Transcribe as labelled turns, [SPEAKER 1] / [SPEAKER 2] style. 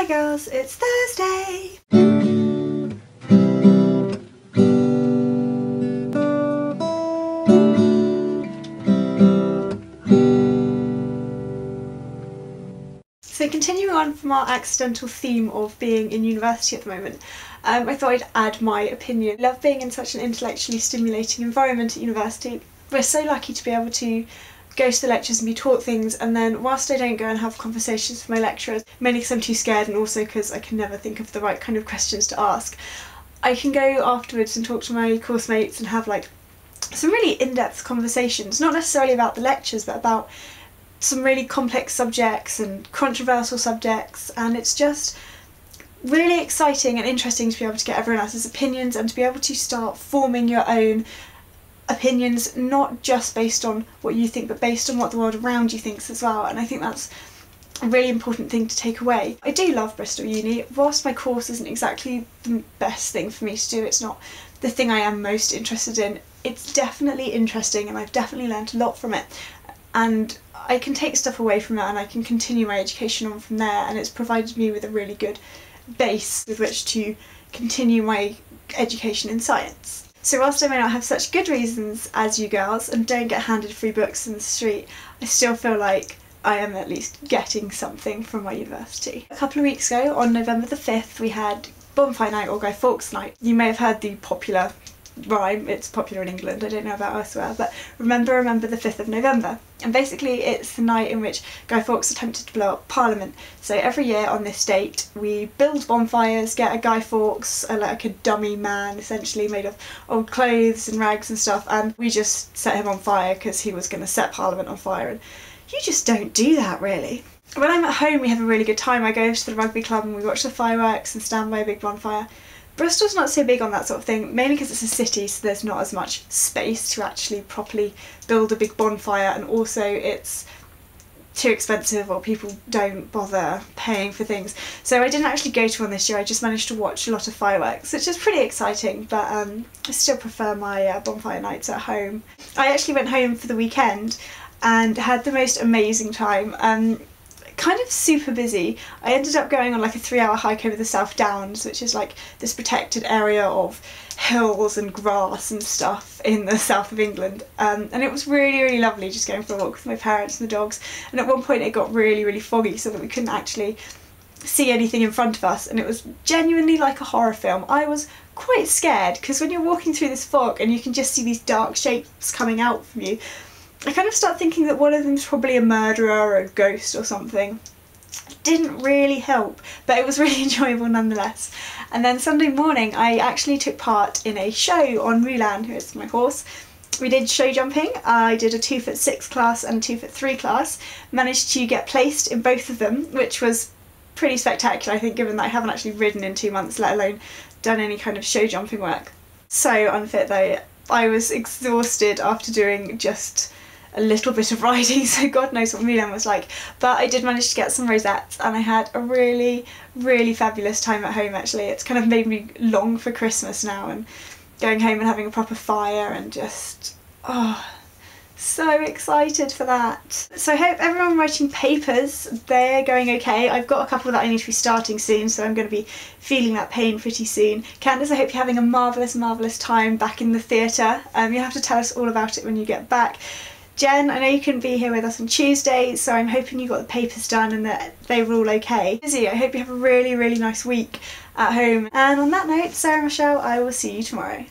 [SPEAKER 1] Hi girls, it's Thursday! So continuing on from our accidental theme of being in university at the moment, I thought I'd add my opinion. I love being in such an intellectually stimulating environment at university. We're so lucky to be able to go to the lectures and be taught things, and then whilst I don't go and have conversations with my lecturers, mainly because I'm too scared and also because I can never think of the right kind of questions to ask, I can go afterwards and talk to my course mates and have like some really in-depth conversations, not necessarily about the lectures but about some really complex subjects and controversial subjects, and it's just really exciting and interesting to be able to get everyone else's opinions and to be able to start forming your own opinions, not just based on what you think but based on what the world around you thinks as well. And I think that's a really important thing to take away. I do love Bristol Uni. Whilst my course isn't exactly the best thing for me to do, it's not the thing I am most interested in, it's definitely interesting and I've definitely learnt a lot from it, and I can take stuff away from it and I can continue my education on from there, and it's provided me with a really good base with which to continue my education in science. So whilst I may not have such good reasons as you girls and don't get handed free books in the street, I still feel like I am at least getting something from my university. A couple of weeks ago, on November the 5th, we had Bonfire Night or Guy Fawkes Night. You may have heard the popular rhyme, it's popular in England, I don't know about elsewhere, but remember the 5th of November. And basically it's the night in which Guy Fawkes attempted to blow up Parliament. So every year on this date we build bonfires, get a Guy Fawkes, like a dummy man essentially made of old clothes and rags and stuff, and we just set him on fire because he was going to set Parliament on fire, and you just don't do that really. When I'm at home we have a really good time. I go to the rugby club and we watch the fireworks and stand by a big bonfire. Bristol's not so big on that sort of thing, mainly because it's a city, so there's not as much space to actually properly build a big bonfire, and also it's too expensive or people don't bother paying for things. So I didn't actually go to one this year, I just managed to watch a lot of fireworks, which is pretty exciting, but I still prefer my bonfire nights at home. I actually went home for the weekend and had the most amazing time. Kind of super busy. I ended up going on like a 3-hour hike over the South Downs, which is like this protected area of hills and grass and stuff in the south of England, and it was really lovely just going for a walk with my parents and the dogs. And at one point it got really foggy so that we couldn't actually see anything in front of us, and it was genuinely like a horror film. I was quite scared because when you're walking through this fog and you can just see these dark shapes coming out from you, I kind of start thinking that one of them's probably a murderer or a ghost or something. It didn't really help, but it was really enjoyable nonetheless. And then Sunday morning I actually took part in a show on Mulan, who is my horse. We did show jumping. I did a 2'6" class and a 2'3" class. Managed to get placed in both of them, which was pretty spectacular I think, given that I haven't actually ridden in 2 months, let alone done any kind of show jumping work. So unfit though. I was exhausted after doing just a little bit of riding, so God knows what Mulan was like, but I did manage to get some rosettes and I had a really fabulous time at home actually. It's kind of made me long for Christmas now, and going home and having a proper fire and just, oh, so excited for that. So I hope everyone writing papers, they're going okay. I've got a couple that I need to be starting soon, so I'm going to be feeling that pain pretty soon. Candace, I hope you're having a marvellous time back in the theatre. You'll have to tell us all about it when you get back. Jen, I know you couldn't be here with us on Tuesday, so I'm hoping you got the papers done and that they were all okay. Izzy, I hope you have a really nice week at home. And on that note, Sarah Michelle, I will see you tomorrow.